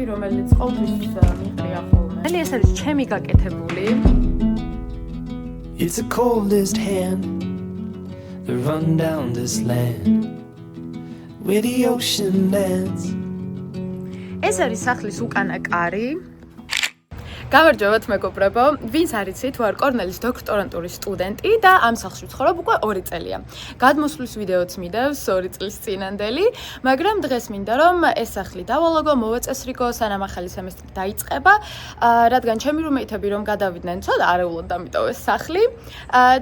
რომელიც ყოველთვის მიყრია ხოლმე. ეს არის ჩემი გაკეთებული. It's the coldest hand that run down this land where the ocean ends. ეს არის სახლის უკანა კარი. გამარჯობათ მეგობრებო, ვინც არიცით, ვარ კორნელის დოქტორანტურის სტუდენტი და ამ სახლში ვცხოვრობ უკვე 2 წელია. გადმოსვლის ვიდეოც მიდევს 2 წლის წინანდელი, მაგრამ დღეს მინდა რომ ეს სახლი დავალოგო, მოვაწესრიგო, სანამ ახალი სემესტრი დაიწყება, რადგან ჩემი რუმეითები რომ გადავიდნენ, ცოტა არეულად დამიტოვეს სახლი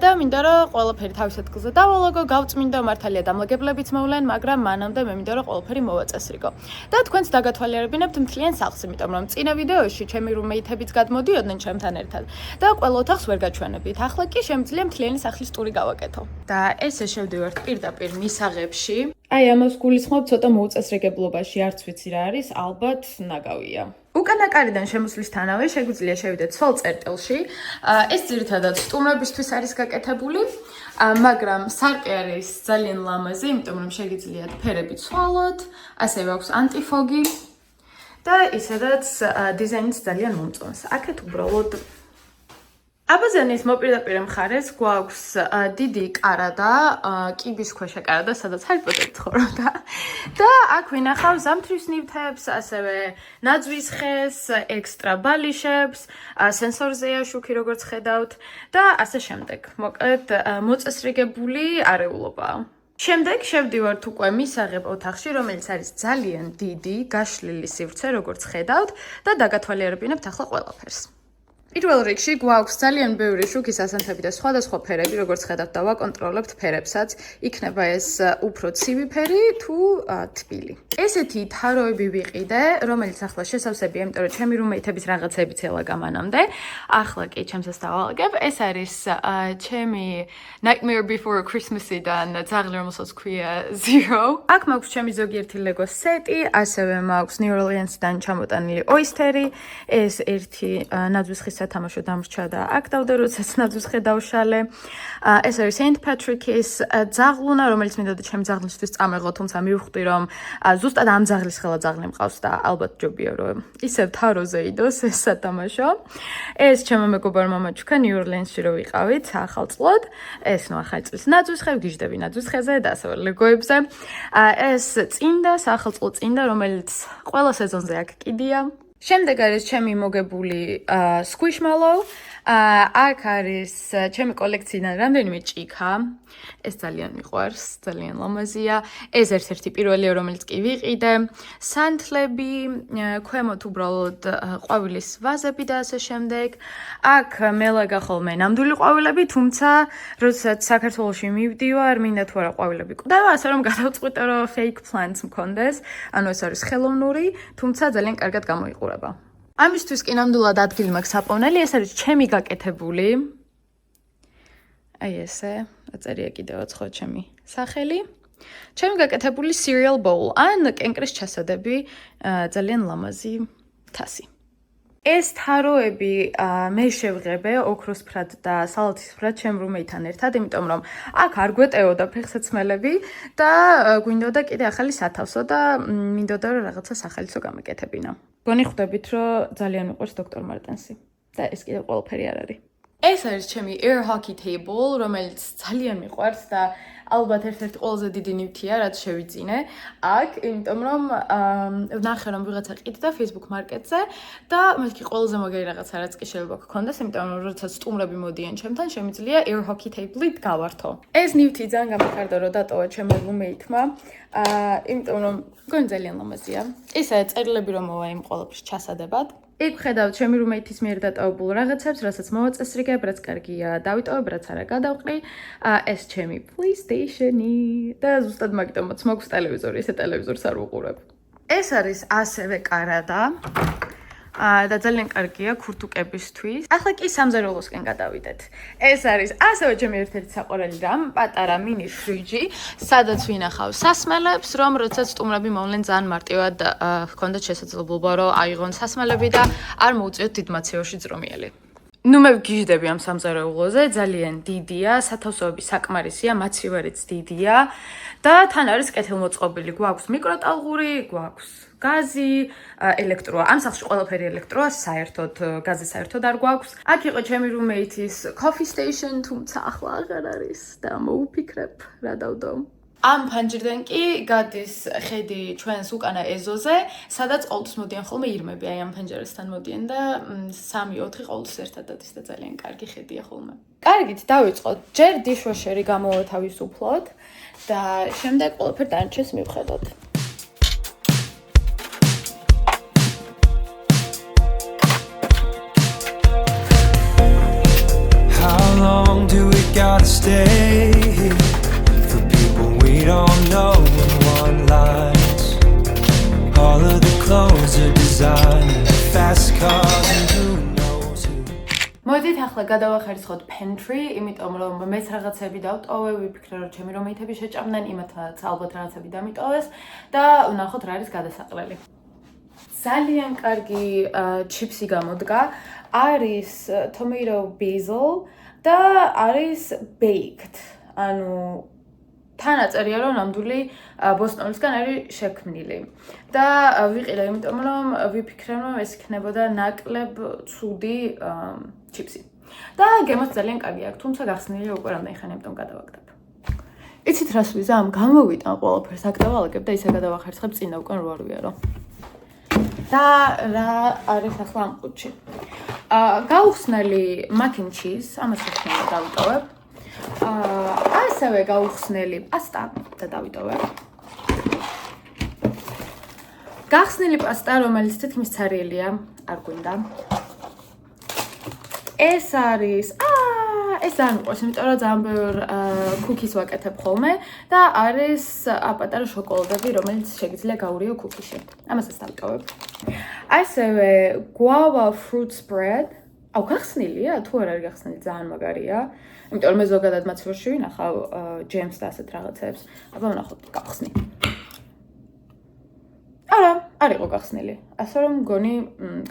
და მინდა რომ ყველაფერი თავის ადგილზე დავალოგო, გავწმინდო, მართალია დამლაგებლებიც მოვლენ, მაგრამ მანამდე მე მინდა რომ ყველაფერი მოვაწესრიგო. და თქვენც დაგათვალიერებინებთ მთლიან სახლს, იმიტომ რომ წინა ვიდეოში ჩემი რუმეითებიც გადმოდიოდნენ ჩემთან ერთად და ყველა ოთახს ვერ გაჩვენებდით. ახლა კი შემიძლია მთლიანი სახლის ტური გავაკეთო. და ესე შევდივართ პირდაპირ მისაღებში. აი ამას გულისხმობ ცოტა მოუწესრიგებლობაში, არც ვიცი რა არის, ალბათ ნაგავია. უკანა კარიდან შემოსვლისთანავე შეგვიძლია შევიდეთ სულ წერტილში. ეს ძირითადად სტუმრებისთვის არის გაკეთებული, მაგრამ სარკე არის ძალიან ლამაზი, იმიტომ რომ შეგიძლიათ ფერები ცვალოთ, ასევე აქვს ანტიფოგი. და ისედაც დიზაინიც ძალიან მომწონს. აქეთ უბრალოდ აბაზანის მოპირდაპირე მხარეს გვაქვს დიდი კარადა, კიბის ქვეშა კარადა, სადაც ჰარი პოტერი ცხოვრობდა. და აქ ვინახავ ზამთრის ნივთებს, ასევე ნაძვის ხეს, ექსტრა ბალიშებს, სენსორზეა შუქი როგორც ხედავთ და ასე შემდეგ. მოკლედ მოწესრიგებული არეულობაა. შემდეგ შევდივართ უკვე მისაღებ ოთახში, რომელიც არის ძალიან დიდი, გაშლილი სივრცე, როგორც ხედავთ და დაგათვალიერებინებთ ახლა ყველაფერს. პირველ რიგში გვაქვს ძალიან ბევრი შუქის ასანთები და სხვადასხვა ფერები, როგორც ხედავთ და ვაკონტროლებთ ფერებსაც. იქნება ეს უფრო ცივი ფერი თუ თბილი. ესეთი თაროები ვიყიდე, რომელიც ახლა შესავსებია, იმიტომ რომ ჩემი რუმეითების რაღაცები ცელაგა მანამდე. ახლა კი ჩემსაც დავალაგებ. ეს არის ჩემი Nightmare Before Christmas-იდან ძაღლი, რომელსაც ქვია Zero. აქ მაქვს ჩემი ზოგიერთი Lego სეტი, ასევე მაქვს New Orleans-დან ჩამოტანილი ოისტერი, ეს ერთი ნაძვის ხის სათამაშო დამრჩა და აქ დავდე, როდესაც ნაძვის ხე დავშალე. ეს არის Saint Patrick-ის ძაღლუნა, რომელიც მინდოდა ჩემი ძაღლისთვის წამეღო, თუმცა მივხვდი რომ ზუსტად ამ ძაღლის ხელა ძაღლი მყავს და ალბათ ჯობია რომ ისევ თაროზე იდოს ეს სათამაშო. ეს ჩემო მეგობარმა მაჩუქა New Orleans-ში რო ვიყავით ახალწლოდ. ეს ნუ ახალი წლის ნაძვის ხე, ვგიჟდები ნაძვის ხეზე და ასევე ლეგოებზე. ეს წინდა, ახალწლო წინდა, რომელიც ყველა სეზონზე აქ კიდია. შემდეგ არის ჩემი მოგებული Squishmallow. აქ არის ჩემი კოლექციიდან რამდენიმე ჭიქა. ეს ძალიან მიყვარს, ძალიან ლამაზია. ეს ერთ-ერთი პირველია, რომელიც კი ვიყიდე. სანთლები, ქვემოთ უბრალოდ ყვავილის ვაზები და ასე შემდეგ. აქ მელაგა ხოლმე ნამდვილი ყვავილები, თუმცა როდესაც საქართველოში მივდივარ, მინდა თუ არა ყვავილები კვდება, ასე რომ გადავწყვიტე რომ fake plants მქონდეს. ანუ ეს არის ხელოვნური, თუმცა ძალიან კარგად გამოიყურება. ამისთვის კი ნამდვილად ადგილი მაქვს საპოვნელი, ეს არის ჩემი გაკეთებული. აი ესე, აწერია კიდევაც ხო ჩემი სახელი. ჩემი გაკეთებული cereal bowl, ან კენკრის ჩასადები, ძალიან ლამაზი თასი. ეს თაროები მე შევღებე ოქროსფრად და სალათისფრად ჩემ რუმეითთან ერთად, იმიტომ რომ აქ არ გვეტეოდა ფეხსაცმელები და გვინდოდა კიდე ახალი სათავსო და მინდოდა რომ რაღაცა სახალისო გამეკეთებინა. გონი ხვდებით რომ ძალიან მიყვარს დოქტორ მარტენსი და ეს კიდე ყველაფერი არ არის. ეს არის ჩემი air hockey table, რომელიც ძალიან მიყვარს და ალბათ ერთ-ერთი ყველაზე დიდი ნივთია, რაც შევიძინე აქ, იმიტომ რომ ვნახე რომ ვიღაცა ყიდდა Facebook მარკეტზე და მეთქი ყველაზე მაგარი რაღაცა რაც კი შეიძლება გქონდეს, იმიტომ რომ როდესაც სტუმრები მოდიან ჩემთან, შემიძლია air hockey table-ით გავართო. ეს ნივთი ძალიან გამიხარდა რომ დატოვა ჩემი რუმეითმა, იმიტომ რომ გონი ძალიან ლამაზია. ისა წერილები რომ მოვა იმ ყველაფრის ჩასადებად. იქ ხედავთ ჩემი რუმეითის მიერ დატოვებულ რაღაცებს, რასაც მოვაწესრიგებ, რაც კარგია დავიტოვებ, რაც არა გადავყრი. ეს ჩემი PlayStation-ი და ზუსტად მაგიტომაც მაქვს ტელევიზორი, ესე ტელევიზორს არ ვუყურებ. ეს არის ასევე კარადა. და ძალიან კარგია ქურთუკებისთვის. ახლა კი სამზარეულოსკენ გადავიდეთ. ეს არის ასევე ჩემი ერთ-ერთი საყვარელი რამ, პატარა მინი ფრიჯი, სადაც ვინახავ სასმელებს, რომ როდესაც სტუმრები მოვლენ ძალიან მარტივად ჰქონდათ შესაძლებლობა, რომ აიღონ სასმელები და არ მოუწიოთ დიდ მაცივარში ძრომიელი. ნუ მე ვგიჟდები ამ სამზარეულოზე, ძალიან დიდია, სათავსოების საკმარისია, მაცივარიც დიდია და თან არის კეთილმოწყობილი. გვაქვს მიკროტალღური, გვაქვს გაზი, ელექტროა. ამ სახლში ყველაფერი ელექტროა, საერთოდ გაზი საერთოდ არ გვაქვს. აქ იყო ჩემი რუმეითის coffee station, თუმცა ახლა აღარ არის და მოუფიქრებ რა დავდო. ამ ფანჯრიდან კი გადის ხედი ჩვენს უკანა ეზოზე, სადაც ყოველთვის მოდიან ხოლმე ირმები, აი ამ ფანჯრასთან მოდიან და 3-4 ყოველთვის ერთად დადის და ძალიან კარგი ხედია ხოლმე. კარგით, დავიწყოთ. ჯერ dishwasher-ი გამოვათავისუფლოთ და შემდეგ ყველაფერ დანარჩენს მივხედოთ. How long do we gotta stay here? We don't know in one lines. All of the clothes are designed, fast cars and who knows who. მოდით ახლა გადავახერხოთ pantry, იმიტომ რომ მეც რაღაცები დავტოვე, ვიფიქრე რომ ჩემი რომეითები შეჭამდნენ, იმათაც ალბათ რაღაცები დამიტოვეს და ვნახოთ რა არის გადასაყრელი. ძალიან კარგი ჩიპსი გამოდგა, არის tomato basil და არის baked. ანუ თან აწერია რომ ნამდვილი ბოსტონისგან არის შექმნილი და ვიყიდე იმიტომ რომ ვიფიქრე რომ ეს იქნებოდა ნაკლებ ცუდი ჩიპსი და გემოს ძალიან კარგი აქვს თუმცა გახსნილია უკვე რამდენი ხანი ამიტომ გადავაგდებ. იცით რას ვიზამ? გამოვიტან ყველაფერს აქ დავალაგებ და ისე გადავახერხებ წინა უკან რო არ ვიარო. და რა არის ახლა ამ ყუთში? გაუხსნელი mac and cheese, ამას ხომ დავიტოვებ. ასევე გაუხსნელი პასტა და დავიტოვებ. გახსნილი პასტა, რომელიც თითქმის ცარიელია, არ გვინდა. ეს არის, ეს ძალიან მიყვარს, იმიტომ რომ ძალიან ბევრ კუკის ვაკეთებ ხოლმე და არის პატარა შოკოლადები, რომელიც შეგიძლია გაურიო კუკიში. ამასაც დავიტოვებ. ასევე guava fruit spread. აუ გახსნილია? თუ არ არის გახსნილი, ძალიან მაგარია. იმიტომ რომ მე ზოგადად მაცივარში ვინახავ ჯემს და ასეთ რაღაცებს. აბა ვნახოთ, გავხსნი. არა, არ იყო გახსნილი. ასე რომ მგონი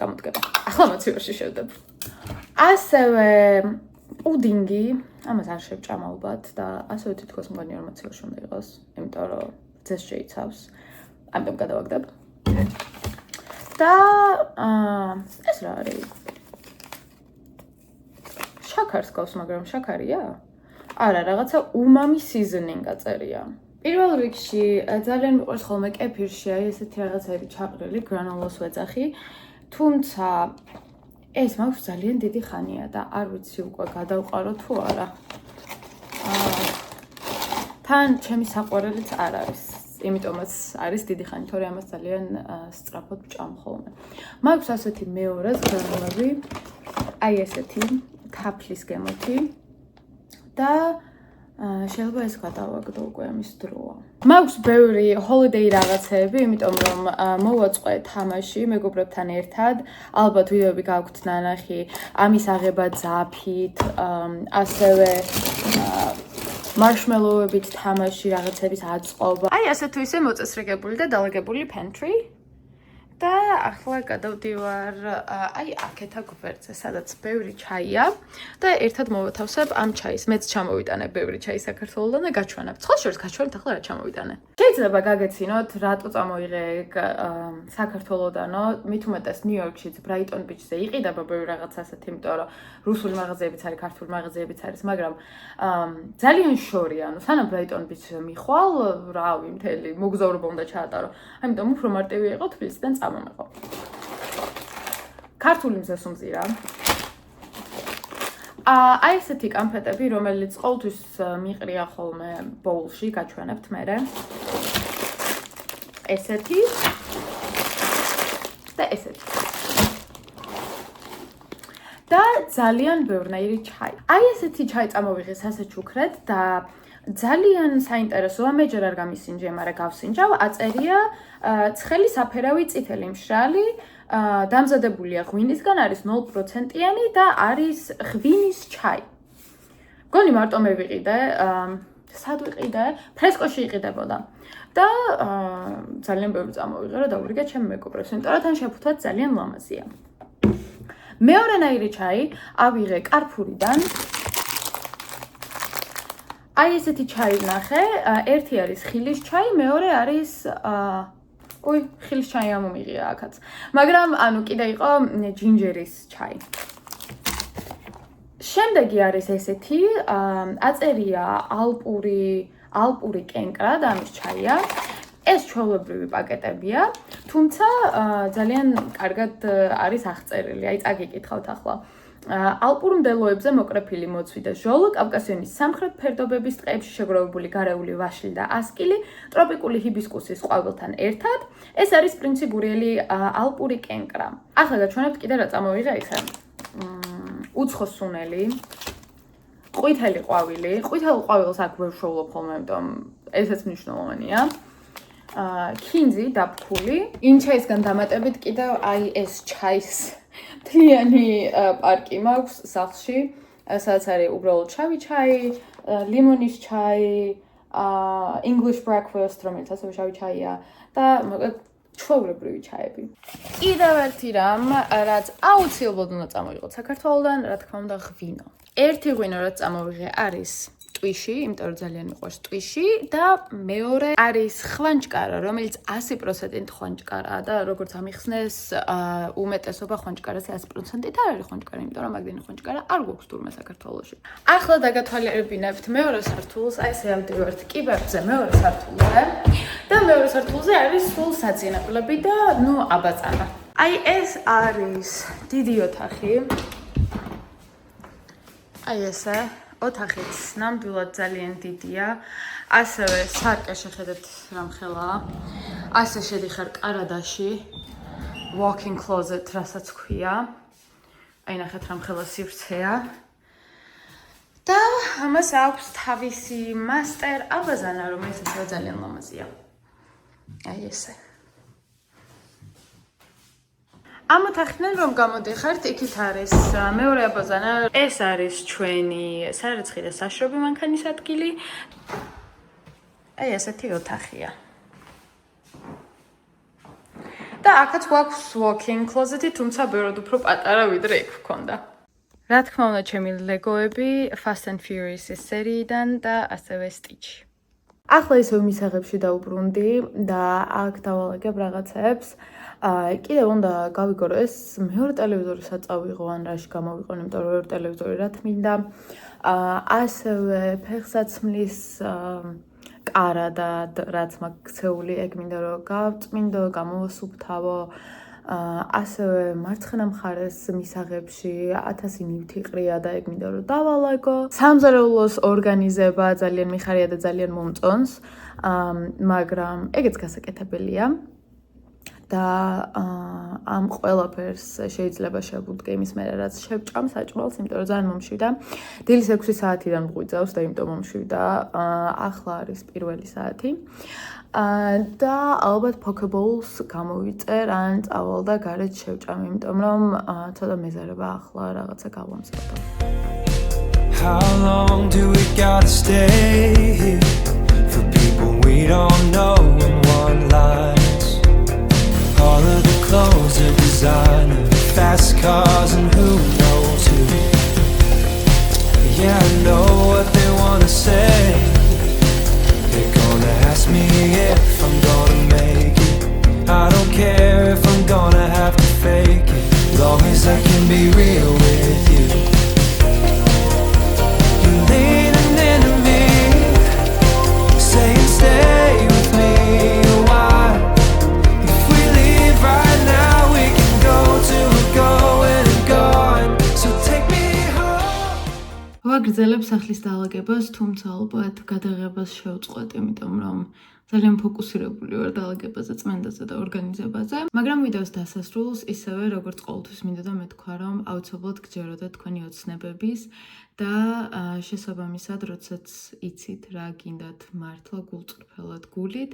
გამოდგება. ახლა მაცივარში შევდებ. ასევე პუდინგი, ამას არ შევჭამ ალბათ და ასევე თითქოს მგონი რომ მაცივარში უნდა იყოს, იმიტომ რომ ძეს შეიცავს. ამიტომ გადავაგდებ. და ეს რა არის? შაქარს გავს, მაგრამ შაქარია? არა, რაღაცა umami seasoning აწერია. პირველ რიგში ძალიან მიყვარს ხოლმე კეფირში აი ესეთი რაღაცები ჩაყრილი, გრანულას ვეძახი. თუმცა ეს მაქვს ძალიან დიდი ხანია და არ ვიცი უკვე გადავყარო თუ არა. თან ჩემი საყვარელიც არ არის. იმიტომაც არის დიდი ხანი, თორე ამას ძალიან სწრაფად ვჭამ ხოლმე. მაქვს ასეთი მეორეს გრანულები, აი ესეთი თაფლის გემოთი და შეიძლება ეს გადავაგდო უკვე ამის დროა. მაქვს ბევრი holiday რაღაცეები, იმიტომ რომ მოვაწყე თამაში მეგობრებთან ერთად. ალბათ ვიდეოები გაქვთ ნანახი ამის აღება ძაფით, ასევე marshmallow-ებით თამაში რაღაცების აწყობა. აი ასე თუ ისე მოწესრიგებული და დალაგებული pantry. და ახლა გადავდივარ აი აქეთა გვერდზე, სადაც ბევრი ჩაია და ერთად მოვათავსებ ამ ჩაის. მეც ჩამოვიტანე ბევრი ჩაი საქართველოდან და გაჩვენებ. სხვა შორის გაჩვენეთ ახლა რა ჩამოვიტანე. შეიძლება გაგეცინოთ რატო წამოიღე საქართველოდანო, მით უმეტეს ნიუ-იორკშიც, ბრაიტონ ბიჩზე იყიდება ბევრი რაღაც ასეთი, იმიტომ რომ რუსული მაღაზიებიც არის, ქართული მაღაზიებიც არის, მაგრამ ძალიან შორია, ანუ სანამ ბრაიტონ ბიჩზე მიხვალ, რავი, მთელი მოგზაურობა უნდა ჩაატარო. ამიტომ უფრო მარტივი იყო თბილისიდან წამომეყო. ქართული მზეს უმზირა. აი ესეთი კამფეტები, რომელიც ყოველთვის მიყრია ხოლმე ბოულში, გაჩვენებთ მერე. ესეთი და ესეთი. და ძალიან ბევრნაირი ჩაი. აი ესეთი ჩაი წამოვიღე სასაჩუქრად და ძალიან საინტერესოა, მე ჯერ არ გამისინჯე, მაგრამ გავსინჯავ, აწერია ცხელი საფერავი წითელი მშრალი, დამზადებულია ღვინისგან, არის 0%-იანი და არის ღვინის ჩაი. გონი მარტო მე ვიყიდე, სად ვიყიდე? ფრესკოში იყიდებოდა. და ძალიან ბევრი წამოვიღე, რომ დავურიგე ჩემ მეგობრებს, იმიტომ რომ თან შეფუთვაც ძალიან ლამაზია. მეორენაირი ჩაი ავიღე კარფურიდან. აი ესეთი ჩაი ვნახე, ერთი არის ხილის ჩაი, მეორე არის ხილის ჩაი ამომიღია აქაც. მაგრამ ანუ კიდე იყო ჯინჯერის ჩაი. შემდეგი არის ესეთი, აწერია ალპური კენკრა და ამის ჩაია. ეს ჩვეულებრივი პაკეტებია, თუმცა ძალიან კარგად არის აღწერილი, აი წაგიკითხავთ ახლა. ალპურ მდელოებზე მოკრეფილი მოცვი და ჟოლო, კავკასიონის სამხრეთ ფერდობების ტყეებში შეგროვებული გარეული ვაშლი და ასკილი, ტროპიკული ჰიბისკუსის ყვავილთან ერთად. ეს არის პრინცი გურიელი ალპური კენკრა. ახლა გაჩვენებთ კიდე რა წამოვიღე ისე. უცხო სუნელი, ყვითელი ყვავილი, ყვითელ ყვავილს აქ ვერ შოვლობ ხოლმე, იმიტომ ესეც მნიშვნელოვანია. ქინძი დაფქული, იმ ჩაისგან დამატებით კიდევ აი ეს ჩაის მთლიანი პარკი მაქვს სახლში, სადაც არის უბრალოდ შავი ჩაი, ლიმონის ჩაი, English breakfast, რომელიც ასევე შავი ჩაია და ჩვეულებრივი ჩაები. კიდევ ერთი რამ, რაც აუცილებლად უნდა წამოვიღოთ საქართველოდან, რა თქმა უნდა, ღვინო. ერთი ღვინო რაც წამოვიღე არის ტვიში, იმიტომ რომ ძალიან მიყვარს ტვიში და მეორე არის ხვანჭკარა, რომელიც 100% ხვანჭკარაა და როგორც ამიხსნეს, უმეტესობა ხვანჭკარაზე 100%-ით არ არის ხვანჭკარა, იმიტომ რომ მაგდენი ხვანჭკარა არ გვაქვს თურმე საქართველოში. ახლა დაგათვალიერებინებთ მეორე სართულს, აი ესე ავდივართ კიბებზე მეორე სართულზე და მეორე სართულზე არის სულ საძინებლები და აბაწანა. აი ეს არის დიდი ოთახი. აი ესე ოთახიც ნამდვილად ძალიან დიდია. ასევე სარკე შეხედეთ რამხელაა. ასე შედიხარ კარადაში. Walk-in closet, რასაც ქვია. აი ნახეთ რამხელა სივრცეა. და ამას აქვს თავისი მასტერ აბაზანა, რომელიც ასევე ძალიან ლამაზია. აი ესე. ამ ოთახიდან რომ გამოდიხართ, იქით არის მეორე აბაზანა. ეს არის ჩვენი სარეცხი და საშრობი მანქანის ადგილი. აი ესეთი ოთახია. და აქაც გვაქვს walk-in closet-ი, თუმცა ბევრად უფრო პატარა ვიდრე იქ ვქონდა. რა თქმა უნდა, ჩემი ლეგოები Fast and Furious-ის სერიიდან და ასევე Stitch. ახლა ისევ მისაღებში დავუბრუნდი და აქ დავალაგებ რაღაცებს. კიდევ უნდა გავიგო, რომ ეს მეორე ტელევიზორი საწავიღო ან რაში გამოვიყო, იმიტომ რომ მეორე ტელევიზორი რა თმინდა. ასევე ფეხსაცმლის კარა და რაც მაქვს ქცეული, ეგ მინდა რომ გავწმინდო, გამოვასუფთავო. ასევე მარცხენა მხარეს მისაღებში 1000 ნივთი ყრია და ეგ მინდა რომ დავალაგო. სამზარეულოს ორგანიზება ძალიან მიხარია და ძალიან მომწონს, მაგრამ ეგეც გასაკეთებელია. და ამ ყველაფერს შეიძლება შევუდგე იმის მერე რაც შევჭამ საჭმელს, იმიტომ რომ ძალიან მომშვიდა. დილის 6 საათიდან მღვიძავს და იმიტომ მომშვიდა. ახლა არის პირველი საათი. და ალბათ Pokeballs გამოვიწერ ან წავალ და გარეთ შევჭამ, იმიტომ რომ ცოტა მეზარება ახლა რაღაცა გავამზადო. How long do we gotta stay here for people we don't know in one lies? All of the clothes are designer, fast cars and who knows who. Yeah, I know what they wanna say. They're gonna ask me if I'm gonna make it. I don't care if I'm gonna have to fake it, as long as I can be real with you. You're leaning into me, saying stay with me a while. If we leave right now, we can go till we're going and gone. So take me home. ვაგრძელებ სახლის დაალაგებას, თუმცა ალბათ გადაღებას შევწყვეტ, იმიტომ რომ ძალიან ფოკუსირებული ვარ დაალაგებაზე, წმენდაზე და ორგანიზებაზე. მაგრამ ვიდეოს დასასრულს ისევე როგორც ყოველთვის მინდოდა მეთქვა, რომ აუცილებლად გჯეროდა თქვენი ოცნებების და შესაბამისად, როდესაც იცით რა გინდათ მართლა გულწრფელად გულით,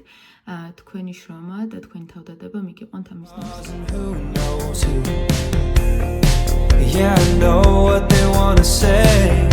თქვენი შრომა და თქვენი თავდადება მიგიყვანთ ამის ნაცვლად. Yeah, I know what they wanna say.